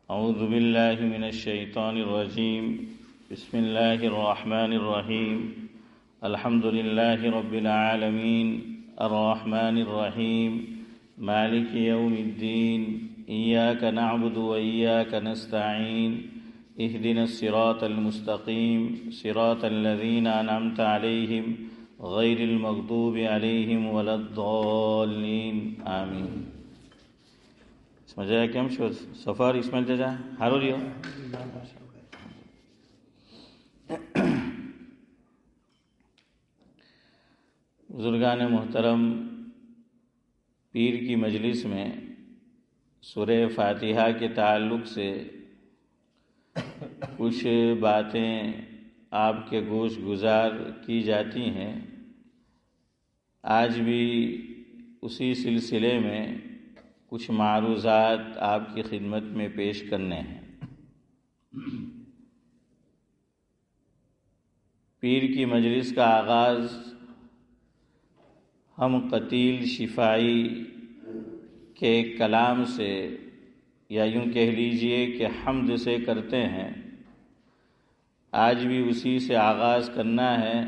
اعوذ باللہ من الشیطان الرجیم بسم اللہ الرحمن الرحیم الحمد للہ رب العالمین الرحمن الرحیم مالک یوم الدین ایاک نعبد و ایاک نستعین اہدنا الصراط المستقیم صراط الذین انعمت علیہم غیر المغضوب علیہم ولا الضالین آمین. مجھے کیم شو سفر اسماعیل چچا ہارو ریو. بزرگان محترم، پیر کی مجلس میں سورہ فاتحہ کے تعلق سے کچھ باتیں آپ کے گوش گزار کی جاتی ہیں. آج بھی اسی سلسلے میں کچھ معروضات آپ کی خدمت میں پیش کرنے ہیں. پیر کی مجلس کا آغاز ہم قتیل شفائی کے کلام سے یا یوں کہہ لیجئے کہ حمد سے کرتے ہیں. آج بھی اسی سے آغاز کرنا ہے.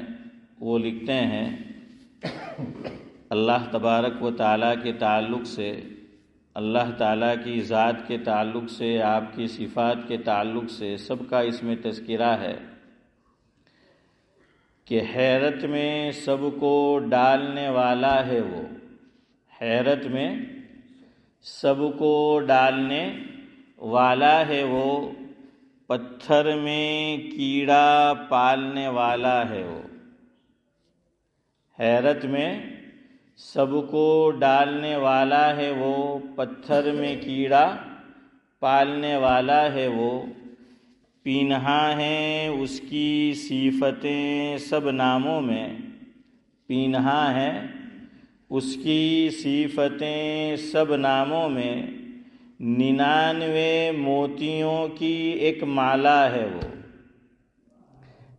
وہ لکھتے ہیں اللہ تبارک و تعالیٰ کے تعلق سے، اللہ تعالیٰ کی ذات کے تعلق سے، آپ کی صفات کے تعلق سے سب کا اس میں تذکرہ ہے کہ حیرت میں سب کو ڈالنے والا ہے وہ. حیرت میں سب کو ڈالنے والا ہے وہ، پتھر میں کیڑا پالنے والا ہے وہ. حیرت میں سب کو ڈالنے والا ہے وہ، پتھر میں کیڑا پالنے والا ہے وہ. پینہا ہیں اس کی صفتیں سب ناموں میں، پینہا ہیں اس کی صفتیں سب ناموں میں. 99 موتیوں کی ایک مالا ہے وہ.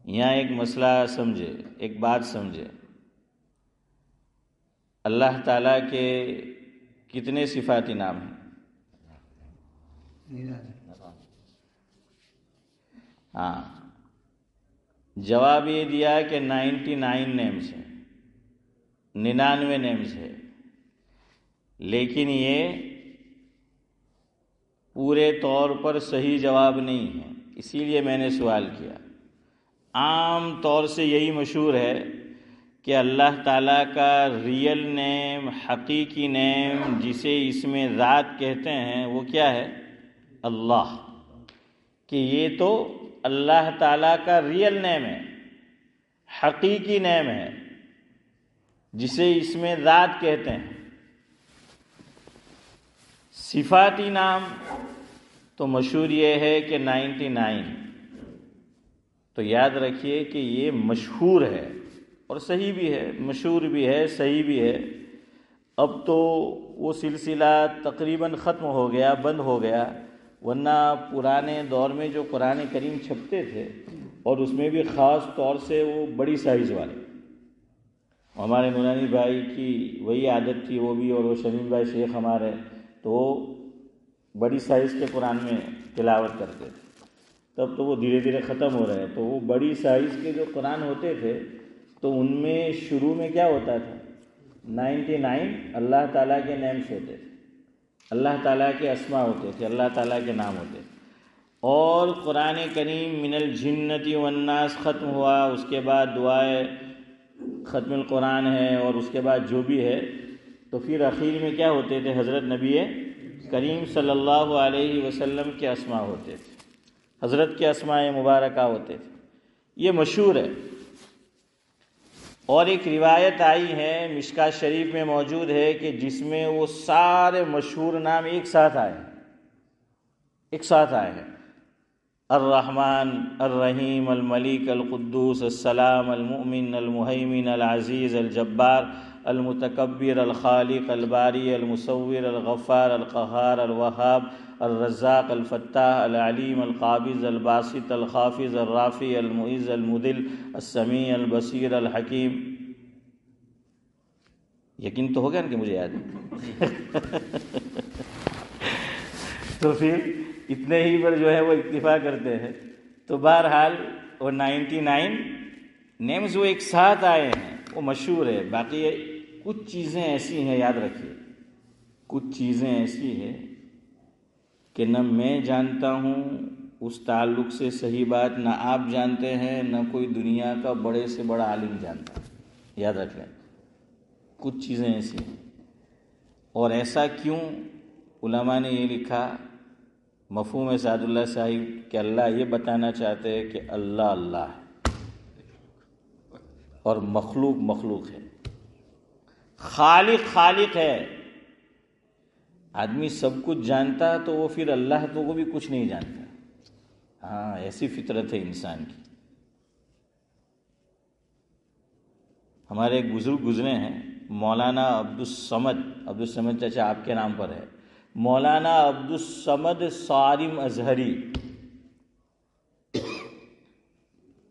یہاں ایک مسئلہ سمجھے، ایک بات سمجھے. اللہ تعالیٰ کے کتنے صفاتی نام ہیں؟ ہاں، جواب یہ دیا کہ 99 نیمز ہیں، 99 نیمز ہے. لیکن یہ پورے طور پر صحیح جواب نہیں ہے. اسی لیے میں نے سوال کیا. عام طور سے یہی مشہور ہے کہ اللہ تعالیٰ کا ریئل نیم، حقیقی نیم جسے اس میں ذات کہتے ہیں وہ کیا ہے؟ اللہ. کہ یہ تو اللہ تعالیٰ کا ریئل نیم ہے، حقیقی نیم ہے جسے اس میں ذات کہتے ہیں. صفاتی نام تو مشہور یہ ہے کہ 99. تو یاد رکھیے کہ یہ مشہور ہے اور صحیح بھی ہے، مشہور بھی ہے، صحیح بھی ہے. اب تو وہ سلسلہ تقریباً ختم ہو گیا، بند ہو گیا. ورنہ پرانے دور میں جو قرآن کریم چھپتے تھے اور اس میں بھی خاص طور سے وہ بڑی سائز والے، ہمارے نورانی بھائی کی وہی عادت تھی، وہ بھی، اور وہ شمیم بھائی شیخ ہمارے، تو بڑی سائز کے قرآن میں تلاوت کرتے تھے. تب تو وہ دھیرے دھیرے ختم ہو رہے ہیں. تو وہ بڑی سائز کے جو قرآن ہوتے تھے تو ان میں شروع میں کیا ہوتا تھا؟ 99 اللہ تعالیٰ کے نیمز ہوتے تھے، اللہ تعالیٰ کے اسماء ہوتے تھے، اللہ تعالیٰ کے نام ہوتے تھے. اور قرآن کریم من الجنت والناس ختم ہوا، اس کے بعد دعائے ختم القرآن ہے، اور اس کے بعد جو بھی ہے، تو پھر اخیر میں کیا ہوتے تھے؟ حضرت نبی کریم صلی اللہ علیہ وسلم کے اسماء ہوتے تھے، حضرت کے اسماء مبارکہ ہوتے تھے. یہ مشہور ہے. اور ایک روایت آئی ہے، مشکاۃ شریف میں موجود ہے، کہ جس میں وہ سارے مشہور نام ایک ساتھ آئے ہیں. الرحمن، الرحیم، الملک، القدوس، السلام، المؤمن، المہیمن، العزیز، الجبار، المتکبر، الخالق، الباری، المصور، الغفار، القہار، الوہاب، الرزاق، الفتاح، العلیم، القابض، الباسط، الخافض، الرافع، المعز، المذل، السمیع، البصیر، الحکیم. یقین تو ہو گیا نا کہ مجھے یاد ہے. تو پھر اتنے ہی پر جو ہے وہ اکتفا کرتے ہیں. تو بہرحال وہ 99 نیمز وہ ایک ساتھ آئے ہیں، وہ مشہور ہے. باقی کچھ چیزیں ایسی ہیں، یاد رکھیے، کچھ چیزیں ایسی ہیں کہ نہ میں جانتا ہوں اس تعلق سے صحیح بات، نہ آپ جانتے ہیں، نہ کوئی دنیا کا بڑے سے بڑا عالم جانتا ہے. یاد رکھ لیں، کچھ چیزیں ایسی ہیں. اور ایسا کیوں؟ علماء نے یہ لکھا، مفہوم سعد اللہ صاحب، کہ اللہ یہ بتانا چاہتے ہیں کہ اللہ اللہ ہے اور مخلوق مخلوق ہے، خالق خالق ہے. آدمی سب کچھ جانتا تو وہ پھر اللہ تو وہ بھی کچھ نہیں جانتا. ہاں، ایسی فطرت ہے انسان کی. ہمارے ایک بزرگ گزرے ہیں، مولانا عبدالصمد چاچا آپ کے نام پر ہے، مولانا عبدالصمد صارم ازہری.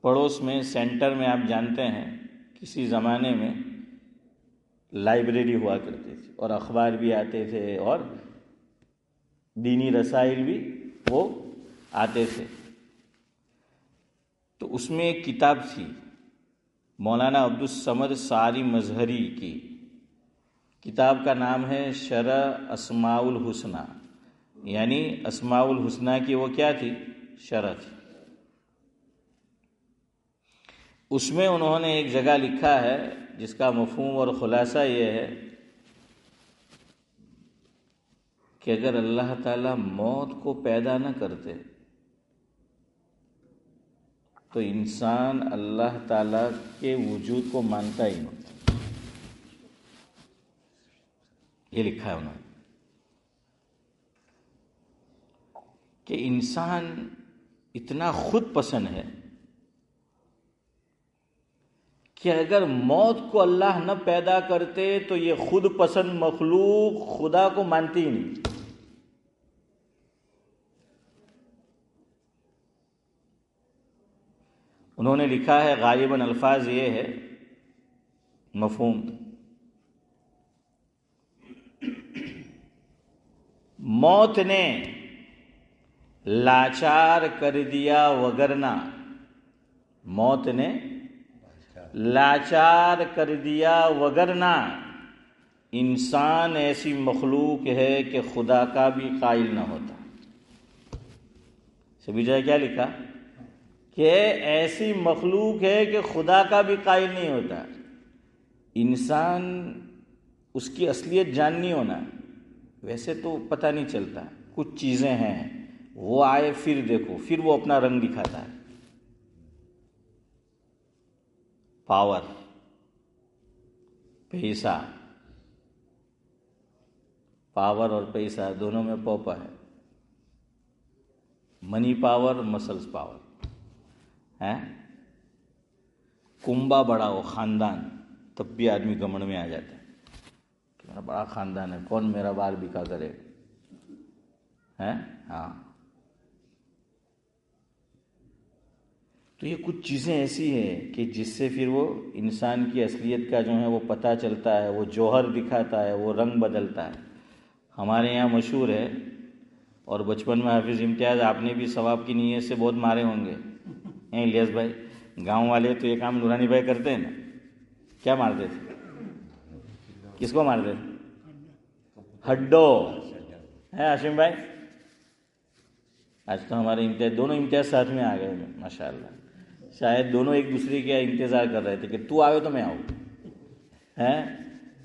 پڑوس میں سینٹر میں آپ جانتے ہیں کسی زمانے میں لائبریری ہوا کرتی تھی اور اخبار بھی آتے تھے اور دینی رسائل بھی وہ آتے تھے. تو اس میں ایک کتاب تھی مولانا عبدالصمد صارم ازہری کی. کتاب کا نام ہے شرح اسماء الحسنہ، یعنی اسماء الحسنہ کی وہ کیا تھی؟ شرح تھی. اس میں انہوں نے ایک جگہ لکھا ہے جس کا مفہوم اور خلاصہ یہ ہے کہ اگر اللہ تعالیٰ موت کو پیدا نہ کرتے تو انسان اللہ تعالیٰ کے وجود کو مانتا ہی نہیں. یہ لکھا ہے انہوں نے کہ انسان اتنا خود پسند ہے کہ اگر موت کو اللہ نہ پیدا کرتے تو یہ خود پسند مخلوق خدا کو مانتی ہی نہیں. انہوں نے لکھا ہے، غالباً الفاظ یہ ہے مفہوم، موت نے لاچار کر دیا وگرنہ، موت نے لاچار کر دیا وگرنہ انسان ایسی مخلوق ہے کہ خدا کا بھی قائل نہ ہوتا. سبھی جگہ کیا لکھا؟ کہ ایسی مخلوق ہے کہ خدا کا بھی قائل نہیں ہوتا. انسان اس کی اصلیت جاننی ہونا، ویسے تو پتہ نہیں چلتا. کچھ چیزیں ہیں وہ آئے پھر دیکھو، پھر وہ اپنا رنگ دکھاتا ہے. پاور، پیسہ، پاور اور پیسہ دونوں میں پوپا ہے. منی پاور، مسلس پاور ہے. کنبا بڑا ہو خاندان، تب بھی آدمی گھمنڈ میں آ جاتا ہے کہ میرا بڑا خاندان ہے، کون میرا بال بکا کرے ہے. ہاں، تو یہ کچھ چیزیں ایسی ہیں کہ جس سے پھر وہ انسان کی اصلیت کا جو ہے وہ پتہ چلتا ہے، وہ جوہر دکھاتا ہے، وہ رنگ بدلتا ہے. ہمارے یہاں مشہور ہے، اور بچپن میں حافظ امتیاز آپ نے بھی ثواب کی نیت سے بہت مارے ہوں گے الیاس بھائی. گاؤں والے تو یہ کام نورانی بھائی کرتے ہیں نا. کیا مارتے تھے؟ کس کو مارتے تھے؟ ہڈو ہے ہاشم بھائی. آج تو ہمارے امتیاز، دونوں امتیاز ساتھ میں آ گئے ماشاء اللہ. شاید دونوں ایک دوسرے کا انتظار کر رہے تھے کہ تو آئے تو میں آؤں ہے.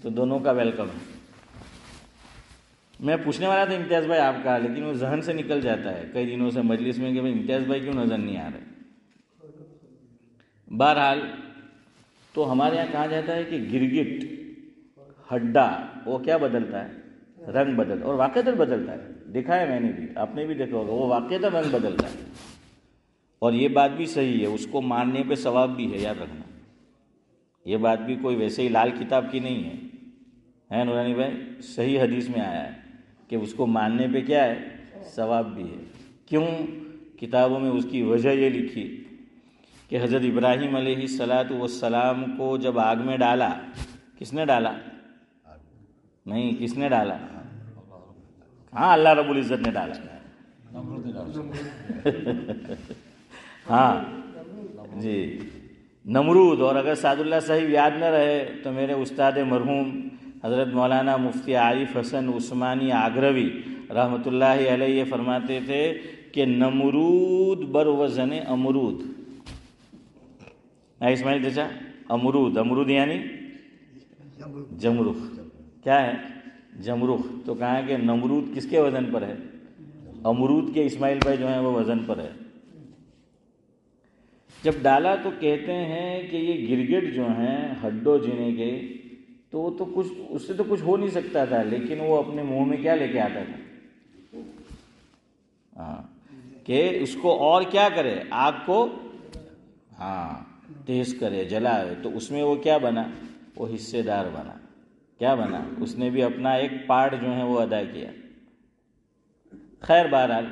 تو دونوں کا ویلکم ہے. میں پوچھنے والا تھا امتیاز بھائی آپ کا، لیکن وہ ذہن سے نکل جاتا ہے کئی دنوں سے مجلس میں کہ بھائی امتیاز بھائی کیوں نظر نہیں آ رہے. بہرحال تو ہمارے یہاں کہا جاتا ہے کہ گرگٹ، ہڈا، وہ کیا بدلتا ہے؟ رنگ بدلتا، اور واقعتاً بدلتا ہے. دیکھا ہے میں نے بھی، آپ نے بھی دیکھا ہوگا، وہ واقعتاً رنگ بدلتا ہے. اور یہ بات بھی صحیح ہے، اس کو ماننے پہ ثواب بھی ہے، یاد رکھنا. یہ بات بھی کوئی ویسے ہی لال کتاب کی نہیں ہے نورانی بھائی. صحیح حدیث میں آیا ہے کہ اس کو ماننے پہ کیا ہے؟ ثواب بھی ہے. کیوں؟ کتابوں میں اس کی وجہ یہ لکھی کہ حضرت ابراہیم علیہ السلام کو جب آگ میں ڈالا، کس نے ڈالا؟ نہیں، کس نے ڈالا؟ ہاں، اللہ رب العزت نے ڈالا. ہاں جی نمرود. اور اگر سعد اللہ صاحب یاد نہ رہے تو میرے استاد مرحوم حضرت مولانا مفتی عارف حسن عثمانی آگروی رحمۃ اللہ علیہ فرماتے تھے کہ نمرود بروزن امرود. اسماعیل چچا امرود, امرود یعنی جمرخ. کیا ہے جمرخ؟ تو کہا کہ نمرود کس کے وزن پر ہے؟ امرود کے اسماعیل بھائی جو ہیں وہ وزن پر ہے. جب ڈالا تو کہتے ہیں کہ یہ گرگٹ جو ہیں ہڈو جینے کے تو وہ تو کچھ اس سے تو کچھ ہو نہیں سکتا تھا, لیکن وہ اپنے منہ میں کیا لے کے آتا تھا؟ ہاں کہ اس کو اور کیا کرے, آگ کو ہاں تیز کرے, جلائے. تو اس میں وہ کیا بنا؟ وہ حصے دار بنا. کیا بنا؟ اس نے بھی اپنا ایک پارٹ جو ہے وہ ادا کیا. خیر بہرحال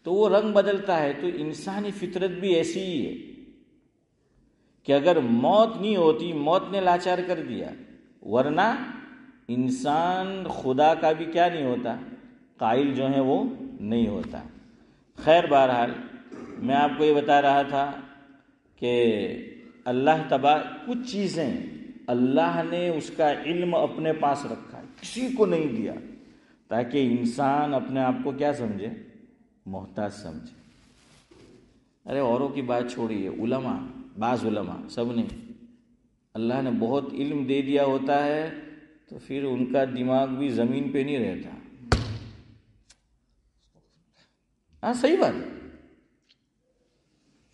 تو وہ رنگ بدلتا ہے. تو انسانی فطرت بھی ایسی ہی ہے کہ اگر موت نہیں ہوتی, موت نے لاچار کر دیا, ورنہ انسان خدا کا بھی کیا نہیں ہوتا, قائل جو ہے وہ نہیں ہوتا. خیر بہرحال میں آپ کو یہ بتا رہا تھا کہ اللہ کچھ چیزیں اللہ نے اس کا علم اپنے پاس رکھا ہے, کسی کو نہیں دیا, تاکہ انسان اپنے آپ کو کیا سمجھے؟ محتاج سمجھے. ارے اوروں کی بات چھوڑیے, علماء, بعض علماء, سب نہیں, اللہ نے بہت علم دے دیا ہوتا ہے تو پھر ان کا دماغ بھی زمین پہ نہیں رہتا. ہاں صحیح بات ہے.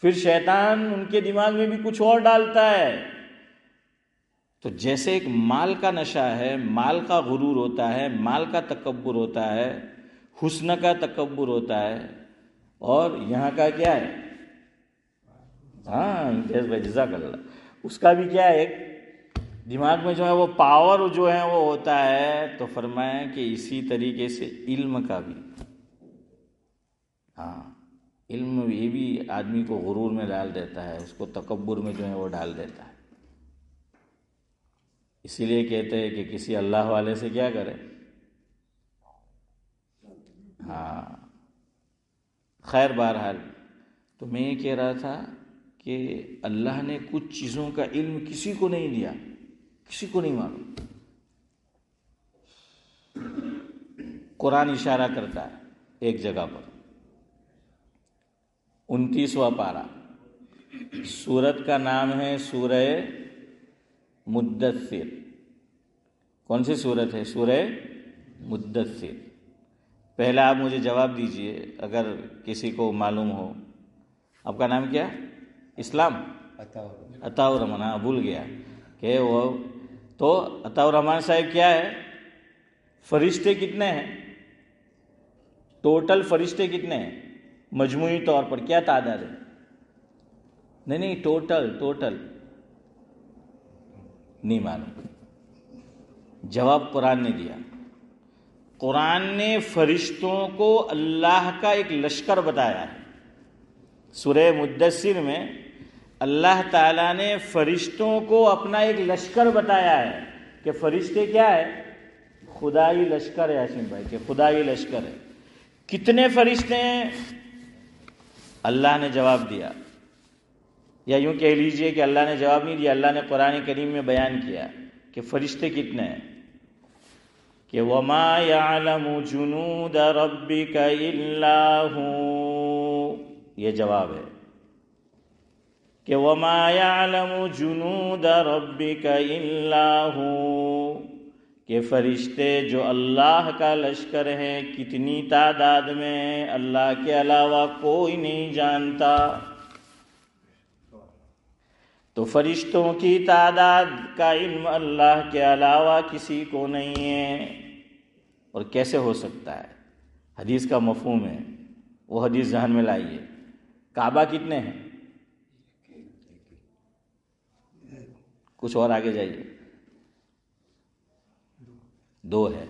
پھر شیطان ان کے دماغ میں بھی کچھ اور ڈالتا ہے. تو جیسے ایک مال کا نشہ ہے, مال کا غرور ہوتا ہے, مال کا تکبر ہوتا ہے, حسن کا تکبر ہوتا ہے, اور یہاں کا کیا ہے؟ ہاں امتیاز بھائی جزاک اللہ, اس کا بھی کیا ہے, ایک دماغ میں جو ہے وہ پاور جو ہے وہ ہوتا ہے. تو فرمایا کہ اسی طریقے سے علم کا بھی, ہاں علم یہ بھی آدمی کو غرور میں ڈال دیتا ہے, اس کو تکبر میں جو ہے وہ ڈال دیتا ہے. اسی لیے کہتے ہیں کہ کسی اللہ والے سے کیا کرے. ہاں خیر بہرحال تو میں یہ کہہ رہا تھا کہ اللہ نے کچھ چیزوں کا علم کسی کو نہیں دیا, کسی کو نہیں معلوم. قرآن اشارہ کرتا ہے ایک جگہ پر, 29واں پارہ, سورت کا نام ہے سورہ مدثر. کون سی سورت ہے؟ سورہ مدثر. پہلا آپ مجھے جواب دیجئے اگر کسی کو معلوم ہو. آپ کا نام کیا؟ اسلام عطا الرحمان. ہاں بھول گیا کہ وہ تو عطا الرحمان صاحب کیا ہے, فرشتے کتنے ہیں ٹوٹل؟ فرشتے کتنے ہیں مجموعی طور پر, کیا تعداد ہے؟ نہیں ٹوٹل نہیں معلوم. جواب قرآن نے دیا. قرآن نے فرشتوں کو اللہ کا ایک لشکر بتایا ہے. سورہ مدثر میں اللہ تعالیٰ نے فرشتوں کو اپنا ایک لشکر بتایا ہے کہ فرشتے کیا ہے؟ خدائی لشکر ہے. یاسین بھائی کہ خدائی لشکر ہے. کتنے فرشتے ہیں؟ اللہ نے جواب دیا, یا یوں کہہ لیجئے کہ اللہ نے جواب نہیں دیا, اللہ نے قرآن کریم میں بیان کیا کہ فرشتے کتنے ہیں. کہ وَمَا يَعْلَمُ جُنُودَ رَبِّكَ إِلَّا هُوَ, یہ جواب ہے کہ وَمَا يَعْلَمُ جُنُودَ رَبِّكَ إِلَّا هُوَ, کہ فرشتے جو اللہ کا لشکر ہیں کتنی تعداد میں, اللہ کے علاوہ کوئی نہیں جانتا. تو فرشتوں کی تعداد کا علم اللہ کے علاوہ کسی کو نہیں ہے. اور کیسے ہو سکتا ہے؟ حدیث کا مفہوم ہے, وہ حدیث ذہن میں لائیے. کعبہ کتنے ہیں؟ کچھ اور آگے جائیے. 2 ہے.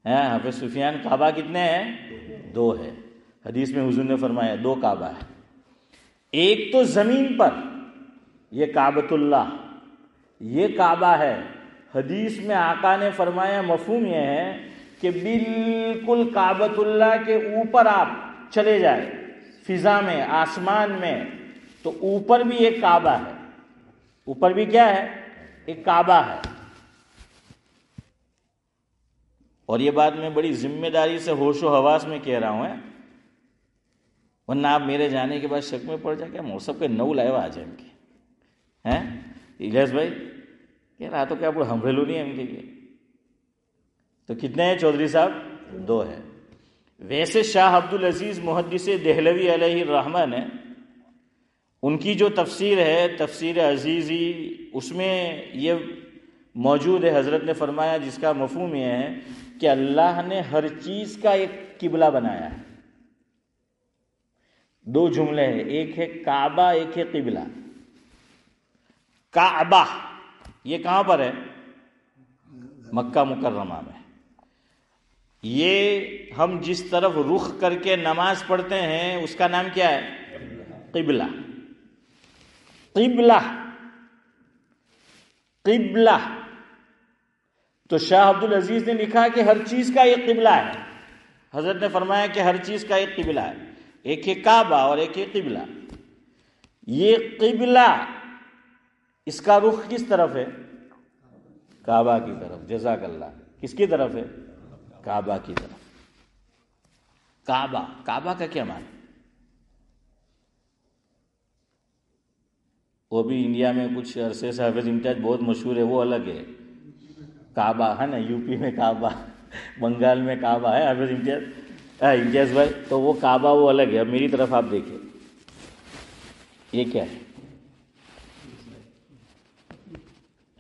حافظ سفیان کعبہ کتنے ہیں؟ 2 ہے. حدیث میں حضور نے فرمایا 2 کعبہ ہے. ایک تو زمین پر, یہ کعبۃ اللہ, یہ کعبہ ہے. حدیث میں آقا نے فرمایا مفہوم یہ ہے کہ بالکل کعبۃ اللہ کے اوپر آپ چلے جائے فضا میں، آسمان میں، تو اوپر بھی ایک کعبہ ہے، اوپر بھی کیا ہے؟ ایک کعبہ ہے۔ اور یہ بات میں بڑی ذمہ داری سے ہوش و حواس میں کہہ رہا ہوں، ورنہ آپ میرے جانے کے بعد شک میں پڑ جائے کہ موسم کے نو لائے آ جائیں گے ہیں۔ الیاس بھائی کہہ رہا تو کیا ہمبھیلو نہیں ہم کے لیے؟ تو کتنے ہیں چودھری صاحب؟ 2 ہے۔ ویسے شاہ عبدالعزیز محدث دہلوی علیہ الرحمہ نے ان کی جو تفسیر ہے تفسیر عزیزی، اس میں یہ موجود ہے، حضرت نے فرمایا جس کا مفہوم یہ ہے کہ اللہ نے ہر چیز کا ایک قبلہ بنایا ہے۔ 2 جملے ہیں، ایک ہے کعبہ، ایک ہے قبلہ۔ کعبہ یہ کہاں پر ہے؟ مکہ مکرمہ میں۔ یہ ہم جس طرف رخ کر کے نماز پڑھتے ہیں اس کا نام کیا ہے؟ قبلہ۔ قبلہ قبلہ تو شاہ عبدالعزیز نے لکھا کہ ہر چیز کا ایک قبلہ ہے۔ حضرت نے فرمایا کہ ہر چیز کا ایک قبلہ ہے، ایک ہے کعبہ اور ایک ہے قبلہ۔ یہ قبلہ اس کا رخ کس طرف ہے؟ کعبہ کی طرف۔ جزاک اللہ۔ کس کی طرف ہے؟ کعبہ کی طرف۔ کعبہ، کعبہ کا کیا معنی؟ وہ بھی انڈیا میں کچھ عرصے سے حافظ امتیاز بہت مشہور ہے، وہ الگ ہے۔ کعبہ ہے نا، یو پی میں کعبہ، بنگال میں کعبہ ہے حافظ امتیاز بھائی، تو وہ کعبہ وہ الگ ہے۔ اب میری طرف آپ دیکھیں، یہ کیا ہے؟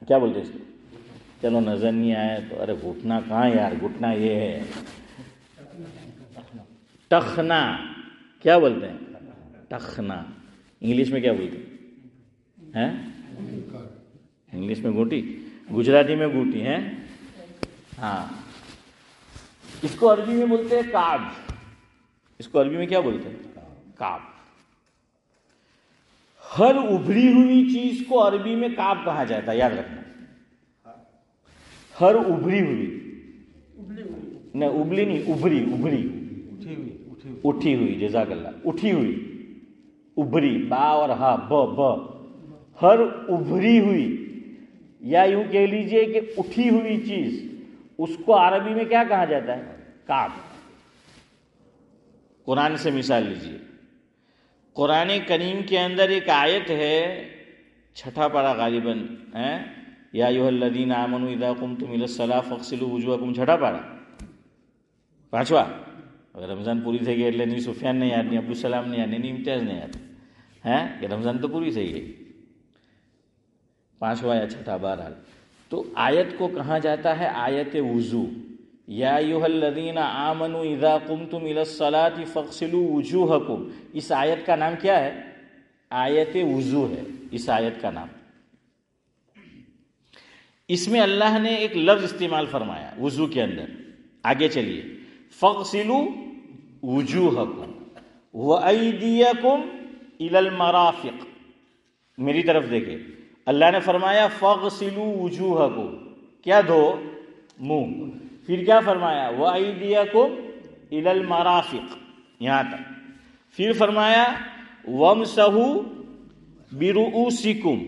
کیا بولتے ہیں اس کو؟ چلو نظر نہیں آئے تو ارے گھٹنا کہاں یار، گھٹنا یہ ہے ٹخنا۔ کیا بولتے ہیں؟ ٹخنا۔ انگلش میں کیا بولتے ہیں؟ انگلش میں گھوٹی، گجراتی میں گھوٹی ہے۔ ہاں، اس کو عربی میں بولتے ہیں کعب۔ اس کو عربی میں کیا بولتے ہیں؟ کعب۔ ہر ابھری ہوئی چیز کو عربی میں کعب کہا جاتا ہے، یاد رکھنا۔ ہر ابھری ہوئی، نہیں ابلی نہیں، ابھری، اٹھی ہوئی، جزاک اللہ، اٹھی ہوئی، ابھری، با اور ہا، ب، ہر ابھری ہوئی، یا یوں کہہ لیجئے کہ اٹھی ہوئی چیز، اس کو عربی میں کیا کہا جاتا ہے؟ کعب۔ قرآن سے مثال لیجئے، قرآن کریم کے اندر ایک آیت ہے، 6 پارہ غالباً ہے، یا ایھا الذین آمنوا اذا قمتم الی الصلاۃ فاغسلوا وجوہکم، 6 پارہ، 5واں۔ اگر رمضان پوری થઈ ગઈ એટલે નહીં سفیان نہیں یاد، نہیں عبدالسلام نہیں یاد، نہیں امتیاز نہیں یاد ہے کہ رمضان تو پوری થઈ گئی، 5واں یا 6، بہرحال۔ تو آیت کو کہا جاتا ہے آیت وضو۔ یا ایھا الذین آمنوا اذا قمتم الی الصلاۃ فاغسلوا وجوہکم، اس آیت کا نام کیا ہے؟ آیت وضو ہے اس آیت کا نام۔ اس میں اللہ نے ایک لفظ استعمال فرمایا وضو کے اندر، آگے چلیے، فاغسلوا وجوہکم وایدیکم الی المرافق۔ میری طرف دیکھیں، اللہ نے فرمایا فاغسلوا وجوہکم، کیا دھو؟ منہ۔ پھر کیا فرمایا؟ وایدیکم الی المرافق، یہاں تک۔ پھر فرمایا وامسحوا برؤوسکم۔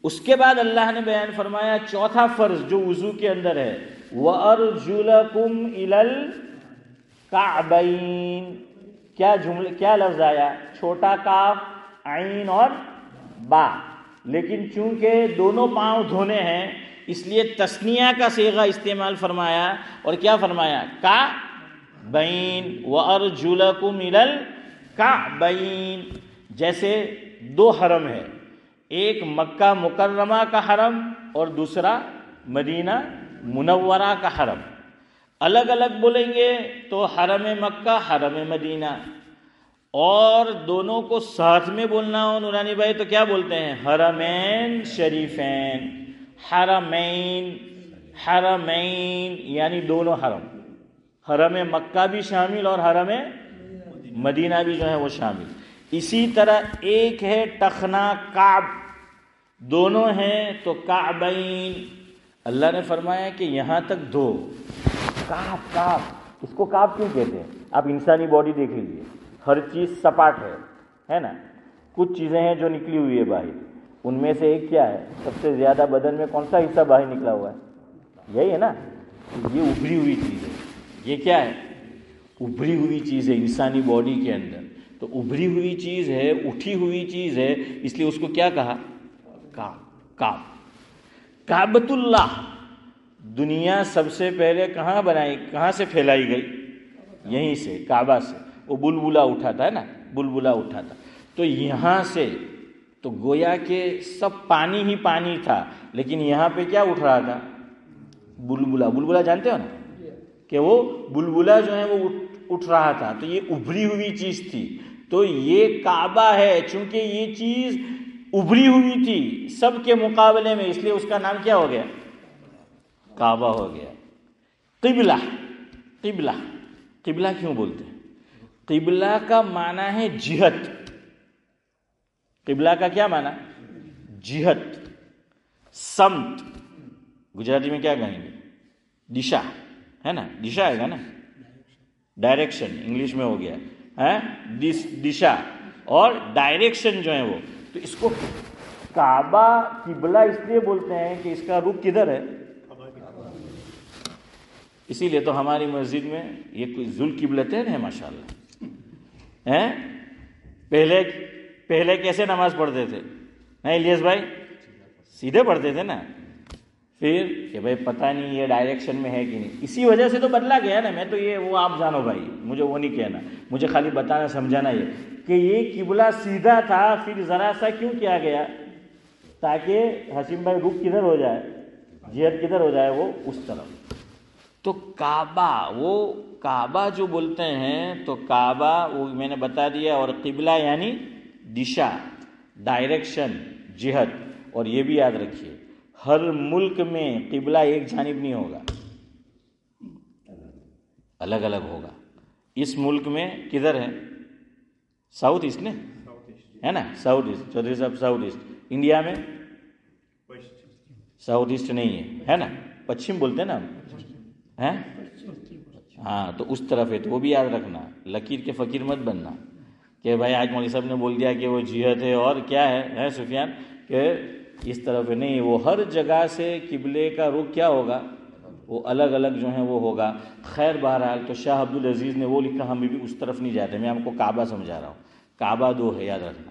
اس کے بعد اللہ نے بیان فرمایا 4تھا فرض جو وضو کے اندر ہے، وَأَرْجُلَكُمْ إِلَى الْكَعْبَيْن۔ کیا جملے، کیا لفظ آیا؟ چھوٹا کاف، عین اور با، لیکن چونکہ دونوں پاؤں دھونے ہیں اس لیے تثنیہ کا صیغہ استعمال فرمایا، اور کیا فرمایا؟ کعبین، وَأَرْجُلَكُمْ إِلَى الْكَعْبَيْن۔ جیسے 2 حرم ہے، ایک مکہ مکرمہ کا حرم اور دوسرا مدینہ منورہ کا حرم۔ الگ الگ بولیں گے تو حرم مکہ، حرم مدینہ، اور دونوں کو ساتھ میں بولنا ہو نورانی بھائی تو کیا بولتے ہیں؟ حرمین شریفین، حرمین، حرمین یعنی دونوں حرم، حرم مکہ بھی شامل اور حرم مدینہ بھی جو ہے وہ شامل۔ اسی طرح ایک ہے ٹخنا کعب، دونوں ہیں تو کعبین۔ اللہ نے فرمایا کہ یہاں تک دھو۔ کعب، کعب، اس کو کعب کیوں کہتے ہیں؟ آپ انسانی باڈی دیکھ لیجیے، ہر چیز سپاٹ ہے نا. کچھ چیزیں ہیں جو نکلی ہوئی ہے باہر, ان میں سے ایک کیا ہے, سب سے زیادہ بدن میں کون سا حصہ باہر نکلا ہوا ہے, یہی ہے نا. یہ ابھری ہوئی چیز ہے. یہ کیا ہے, ابھری ہوئی چیز ہے انسانی باڈی کے اندر. تو ابھری ہوئی چیز ہے, اٹھی ہوئی چیز ہے, اس لیے اس کو کیا کہا, کعبۃ اللہ. دنیا سب سے پہلے کہاں بنائی, کہاں سے پھیلائی گئی, یہیں سے, کعبہ سے. وہ بلبلا اٹھا تھا نا, بلبلا اٹھا تھا. تو یہاں سے تو گویا کہ سب پانی ہی پانی تھا, لیکن یہاں پہ کیا اٹھ رہا تھا, بلبلا. بلبلا جانتے ہو نا, کہ وہ بلبلا جو ہے وہ اٹھ رہا تھا. تو یہ ابھری ہوئی چیز تھی. تو یہ کعبہ ہے, چونکہ یہ چیز ابھری ہوئی تھی سب کے مقابلے میں, اس لیے اس کا نام کیا ہو گیا, کعبہ ہو گیا. قبلہ, قبلہ, قبلہ کیوں بولتے ہیں, قبلہ کا معنی ہے جہت. قبلہ کا کیا معنی, جہت, سمت. گجراتی میں کیا کہیں گے, دشا ہے نا, دشا ہے گا نا, ڈائریکشن انگلش میں ہو گیا ہے, دشا اور ڈائریکشن جو ہے وہ. تو اس کو کعبہ قبلہ اس لیے بولتے ہیں کہ اس کا رخ کدھر ہے. اسی لیے تو ہماری مسجد میں یہ کوئی ذوالقبلتین ہے ماشاءاللہ ہیں. پہلے کیسے نماز پڑھتے تھے, نہیں الیاس بھائی, سیدھے پڑھتے تھے نا. پھر کہ بھائی پتہ نہیں یہ ڈائریکشن میں ہے کہ نہیں, اسی وجہ سے تو بدلا گیا نا. میں تو یہ وہ آپ جانو بھائی, مجھے وہ نہیں کہنا, مجھے خالی بتانا سمجھانا یہ کہ یہ قبلہ سیدھا تھا, پھر ذرا سا کیوں کیا گیا, تاکہ حشیم بھائی رخ کدھر ہو جائے, جہت کدھر ہو جائے, وہ اس طرف. تو کعبہ, وہ کعبہ جو بولتے ہیں, تو کعبہ وہ میں نے بتا دیا. اور قبلہ یعنی دشا, ڈائریکشن, جہت. اور یہ بھی یاد رکھیے, ہر ملک میں قبلہ ایک جانب نہیں ہوگا, الگ الگ ہوگا. اس ملک میں کدھر ہے, ساؤتھ ایسٹ نے ہے نا, ساؤتھ ایسٹ, چودھری صاحب ساؤتھ ایسٹ. انڈیا میں ساؤتھ ایسٹ نہیں ہے نا, پچھم بولتے ہیں نا ہم, ہاں. تو اس طرف ہے, تو وہ بھی یاد رکھنا. لکیر کے فقیر مت بننا کہ بھائی آج مولوی صاحب نے بول دیا کہ وہ جہت ہے اور کیا ہے سفیان, کہ اس طرف ہے. نہیں, وہ ہر جگہ سے قبلے کا رخ کیا ہوگا, وہ الگ الگ جو ہیں وہ ہوگا. خیر بہرحال, تو شاہ عبدالعزیز نے وہ لکھا, ہم بھی اس طرف نہیں جاتے. میں آپ کو کعبہ سمجھا رہا ہوں. کعبہ دو ہے, یاد رکھنا.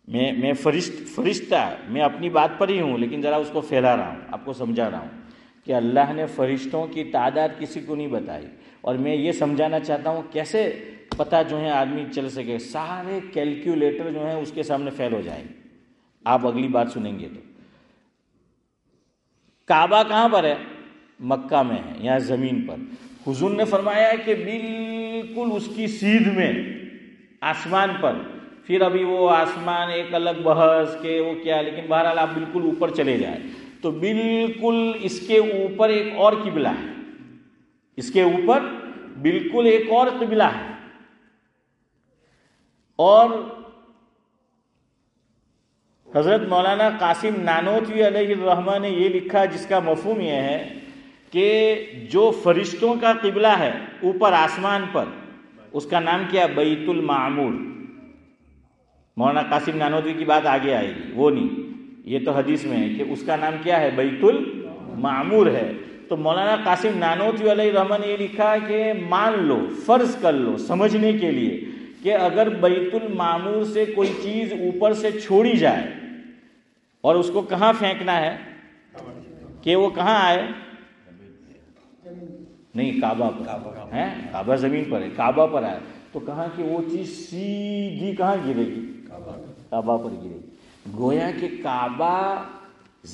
میں فرشتہ, میں اپنی بات پر ہی ہوں, لیکن ذرا اس کو پھیلا رہا ہوں, آپ کو سمجھا رہا ہوں کہ اللہ نے فرشتوں کی تعداد کسی کو نہیں بتائی. اور میں یہ سمجھانا چاہتا ہوں کیسے پتہ جو ہے آدمی چل سکے. سارے کیلکولیٹر جو ہیں اس کے سامنے فیل ہو جائیں گے, آپ اگلی بات سنیں گے. تو کعبہ کہاں پر ہے, مکہ میں ہے, یہاں زمین پر. حضور نے فرمایا کہ بالکل اس کی سیدھ میں, آسمان پر. پھر ابھی وہ آسمان ایک الگ بحث کے وہ کیا, لیکن بہرحال آپ بالکل اوپر چلے جائیں تو بالکل اس کے اوپر ایک اور قبلہ ہے, اس کے اوپر بالکل ایک اور قبلہ ہے. اور حضرت مولانا قاسم نانوتوی علیہ الرحمہ نے یہ لکھا, جس کا مفہوم یہ ہے کہ جو فرشتوں کا قبلہ ہے اوپر آسمان پر, اس کا نام کیا, بیت المعمور. مولانا قاسم نانوتوی کی بات آگے آئے گی, وہ نہیں, یہ تو حدیث میں ہے کہ اس کا نام کیا ہے, بیت المعمور ہے. تو مولانا قاسم نانوتوی علیہ الرحمہ نے یہ لکھا کہ مان لو, فرض کر لو سمجھنے کے لیے, کہ اگر بیت المعمور سے کوئی چیز اوپر سے چھوڑی جائے اور اس کو کہاں پھینکنا ہے, کہ وہ کہاں آئے, نہیں کعبہ پر ہے, کعبہ زمین پر ہے, کعبہ پر آئے تو کہاں کہ وہ چیز سیدھی کہاں گرے گی, کعبہ پر گرے گی. گویا کہ کعبہ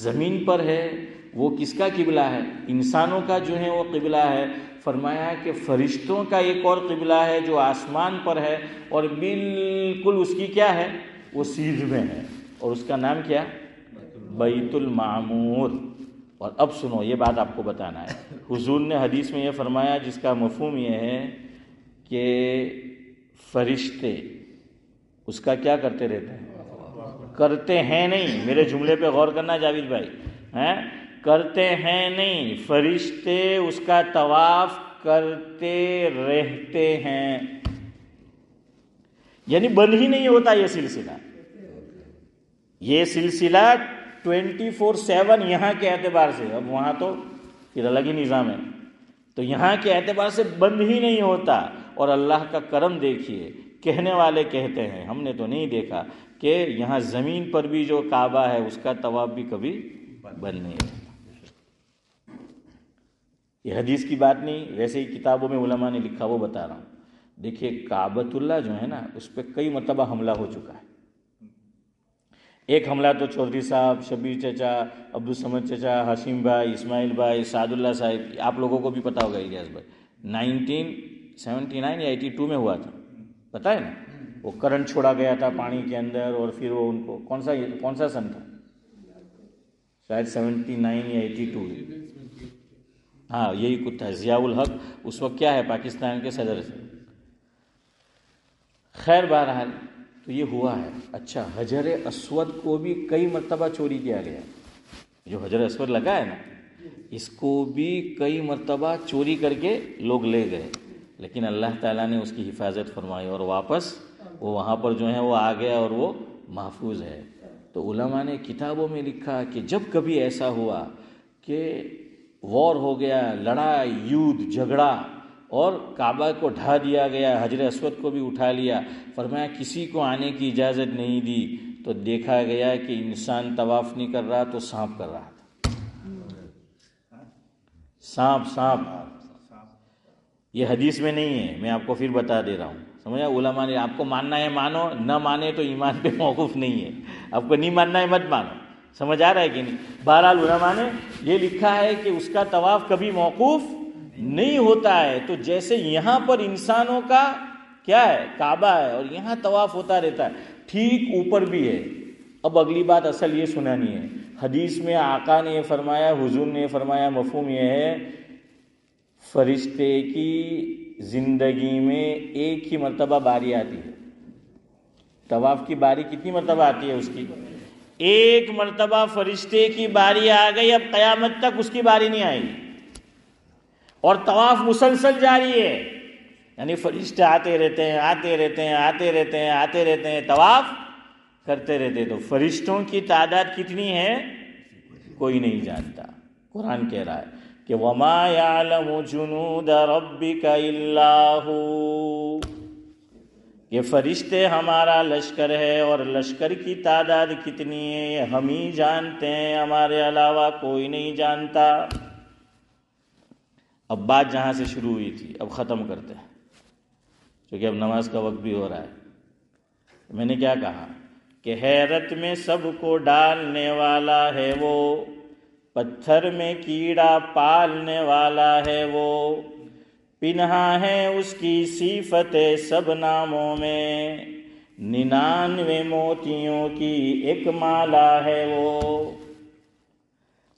زمین پر ہے, وہ کس کا قبلہ ہے, انسانوں کا جو ہے وہ قبلہ ہے. فرمایا کہ فرشتوں کا ایک اور قبلہ ہے جو آسمان پر ہے, اور بالکل اس کی کیا ہے, وہ سیدھ میں ہے, اور اس کا نام کیا, بیت المعمور. اور اب سنو, یہ بات آپ کو بتانا ہے. حضور نے حدیث میں یہ فرمایا, جس کا مفہوم یہ ہے کہ فرشتے اس کا کیا کرتے رہتے ہیں, کرتے ہیں نہیں, میرے جملے پہ غور کرنا جاوید بھائی, ہیں, کرتے ہیں نہیں, فرشتے اس کا طواف کرتے رہتے ہیں. یعنی بند ہی نہیں ہوتا یہ سلسلہ 24/7 یہاں کے اعتبار سے. اب وہاں تو پھر الگ ہی نظام ہے. تو یہاں کے اعتبار سے بند ہی نہیں ہوتا. اور اللہ کا کرم دیکھیے, کہنے والے کہتے ہیں, ہم نے تو نہیں دیکھا, کہ یہاں زمین پر بھی جو کعبہ ہے اس کا طواف بھی کبھی بند نہیں ہوتا. یہ حدیث کی بات نہیں, ویسے ہی کتابوں میں علماء نے لکھا, وہ بتا رہا ہوں. دیکھیے کعبۃ اللہ جو ہے نا, اس پہ کئی مرتبہ حملہ ہو چکا ہے. ایک حملہ تو چودھری صاحب, شبیر چچا, عبدالصمد چچا, ہاشم بھائی, اسماعیل بھائی, سعد اللہ صاحب, آپ لوگوں کو بھی پتا ہوگا, الیاس بھائی, 1979 یا 82 میں ہوا تھا, پتہ ہے نا. وہ کرنٹ چھوڑا گیا تھا پانی کے اندر, اور پھر وہ ان کو کون سا سن تھا, شاید 79 یا 82, ہاں یہی کچھ تھا. ضیاء الحق اس وقت کیا ہے, پاکستان کے صدر سے. خیر بہرحال تو یہ ہوا ہے. اچھا, حجر اسود کو بھی کئی مرتبہ چوری کیا گیا. جو حجر اسود لگا ہے نا, اس کو بھی کئی مرتبہ چوری کر کے لوگ لے گئے, لیکن اللہ تعالیٰ نے اس کی حفاظت فرمائی, اور واپس وہ وہاں پر جو ہے وہ آ گیا, اور وہ محفوظ ہے. تو علماء نے کتابوں میں لکھا کہ جب کبھی ایسا ہوا کہ وار ہو گیا, لڑائی, یدھ, جھگڑا, اور کعبہ کو ڈھا دیا گیا, حجر اسود کو بھی اٹھا لیا, فرمایا کسی کو آنے کی اجازت نہیں دی, تو دیکھا گیا کہ انسان طواف نہیں کر رہا تو سانپ کر رہا تھا. سانپ یہ حدیث میں نہیں ہے, میں آپ کو پھر بتا دے رہا ہوں. سمجھا, علماء نے, آپ کو ماننا ہے مانو, نہ مانے تو ایمان پہ موقوف نہیں ہے. آپ کو نہیں ماننا ہے مت مانو. سمجھ آ رہا ہے کہ نہیں. بہرحال علماء نے یہ لکھا ہے کہ اس کا طواف کبھی موقوف نہیں ہوتا ہے. تو جیسے یہاں پر انسانوں کا کیا ہے, کعبہ ہے, اور یہاں طواف ہوتا رہتا ہے, ٹھیک اوپر بھی ہے. اب اگلی بات اصل یہ سنانی ہے. حدیث میں آقا نے یہ فرمایا, حضور نے فرمایا, مفہوم یہ ہے, فرشتے کی زندگی میں ایک ہی مرتبہ باری آتی ہے. طواف کی باری کتنی مرتبہ آتی ہے اس کی؟ ایک مرتبہ فرشتے کی باری آ گئی, اب قیامت تک اس کی باری نہیں آئے گی. اور طواف مسلسل جاری ہے, یعنی فرشتے آتے رہتے ہیں, طواف کرتے رہتے. تو فرشتوں کی تعداد کتنی ہے کوئی نہیں جانتا. قرآن کہہ رہا ہے کہ وَمَا يَعْلَمُ جُنُودَ رَبِّكَ إِلَّا هُوَ, یہ فرشتے ہمارا لشکر ہے, اور لشکر کی تعداد کتنی ہے یہ ہم ہی جانتے ہیں, ہمارے علاوہ کوئی نہیں جانتا. اب بات جہاں سے شروع ہوئی تھی اب ختم کرتے ہیں, کیونکہ اب نماز کا وقت بھی ہو رہا ہے. میں نے کیا کہا کہ حیرت میں سب کو ڈالنے والا ہے وہ, پتھر میں کیڑا پالنے والا ہے وہ, پنہا ہے اس کی صفتیں سب ناموں میں, 99 موتیوں کی ایک مالا ہے وہ.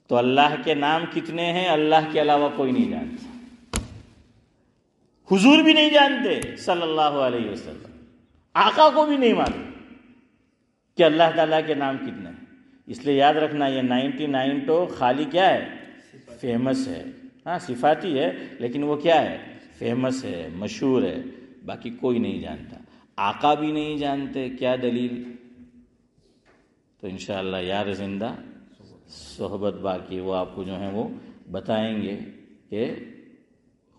تو اللہ کے نام کتنے ہیں اللہ کے علاوہ کوئی نہیں جانتا. حضور بھی نہیں جانتے صلی اللہ علیہ وسلم, آقا کو بھی نہیں معلوم کہ اللہ تعالیٰ کے نام کتنے ہیں. اس لیے یاد رکھنا یہ 99 تو خالی کیا ہے, فیمس ہے. ہاں صفاتی ہے لیکن وہ کیا ہے, فیمس ہے, مشہور ہے, باقی کوئی نہیں جانتا. آقا بھی نہیں جانتے, کیا دلیل؟ تو انشاءاللہ یار زندہ صحبت باقی, وہ آپ کو جو ہیں وہ بتائیں گے کہ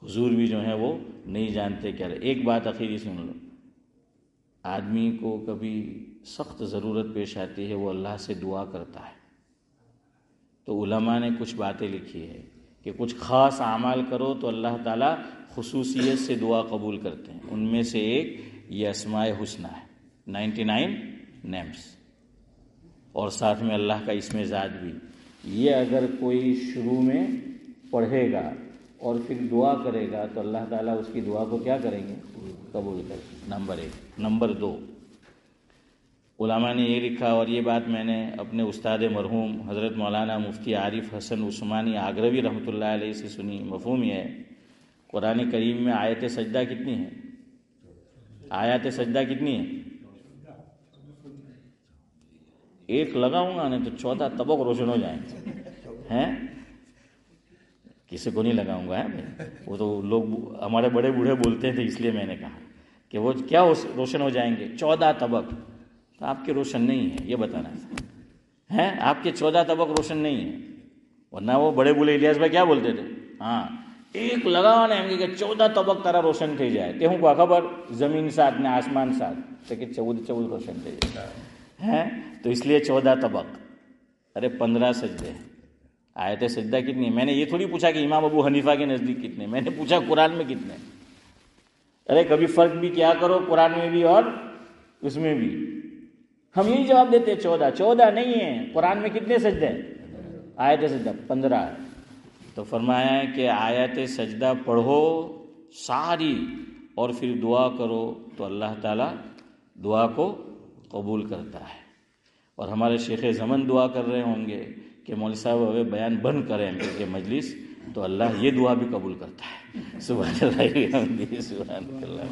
حضور بھی جو ہیں وہ نہیں جانتے کیا. ایک بات اخیری سن لو, آدمی کو کبھی سخت ضرورت پیش آتی ہے, وہ اللہ سے دعا کرتا ہے. تو علماء نے کچھ باتیں لکھی ہے کہ کچھ خاص اعمال کرو تو اللہ تعالیٰ خصوصیت سے دعا قبول کرتے ہیں. ان میں سے ایک یہ اسماء حسنہ ہے, 99 نیمز, اور ساتھ میں اللہ کا اسم ذات بھی. یہ اگر کوئی شروع میں پڑھے گا اور پھر دعا کرے گا تو اللہ تعالیٰ اس کی دعا کو کیا کریں گے, قبول کریں گے. نمبر 1. نمبر 2, علماء نے یہ لکھا, اور یہ بات میں نے اپنے استاد مرحوم حضرت مولانا مفتی عارف حسن عثمانی آگروی رحمۃ اللہ علیہ سے سنی. مفہوم یہ ہے, قرآن کریم میں آیت سجدہ کتنی ہے, آیات سجدہ کتنی ہے؟ ایک لگاؤں گا نہیں تو 14 طبق روشن ہو جائیں ہیں. کسی کو نہیں لگاؤں گا, وہ تو لوگ ہمارے بڑے بوڑھے بولتے تھے, اس لیے میں نے کہا کہ وہ کیا روشن ہو جائیں گے؟ 14 طبق. تو آپ کے روشن نہیں ہیں، یہ بتانا ہے. آپ کے 14 طبق روشن نہیں ہیں. ورنہ وہ بڑے بولے الیاس بھائی کیا بولتے تھے؟ ہاں ایک لگانے એમ કે 14 તબક તારા રોશન થઈ જાય. તે હું ખબર જમીન સાથ ને આસમાન સાથ તો કે 14 રોશન થઈ જાય. تو اس لیے 14 طبق. ارے 15 سجدے. آیت سجدہ کتنی؟ میں نے یہ تھوڑی پوچھا کہ امام ابو حنیفہ کے نزدیک کتنے، میں نے پوچھا قرآن میں کتنے. ارے کبھی فرق بھی کیا کرو قرآن میں بھی اور اس میں بھی. ہم یہی جواب دیتے 14 نہیں ہیں. قرآن میں کتنے سجدے ہیں؟ آیت سجدہ 15 ہے. تو فرمایا ہے کہ آیت سجدہ پڑھو ساری اور پھر دعا کرو تو اللہ تعالیٰ دعا کو قبول کرتا ہے. اور ہمارے شیخ زمن دعا کر رہے ہوں گے کہ مولوی صاحب ابھی بیان بند کریں کہ مجلس، تو اللہ یہ دعا بھی قبول کرتا ہے. سبحان اللہ، سبحان اللہ.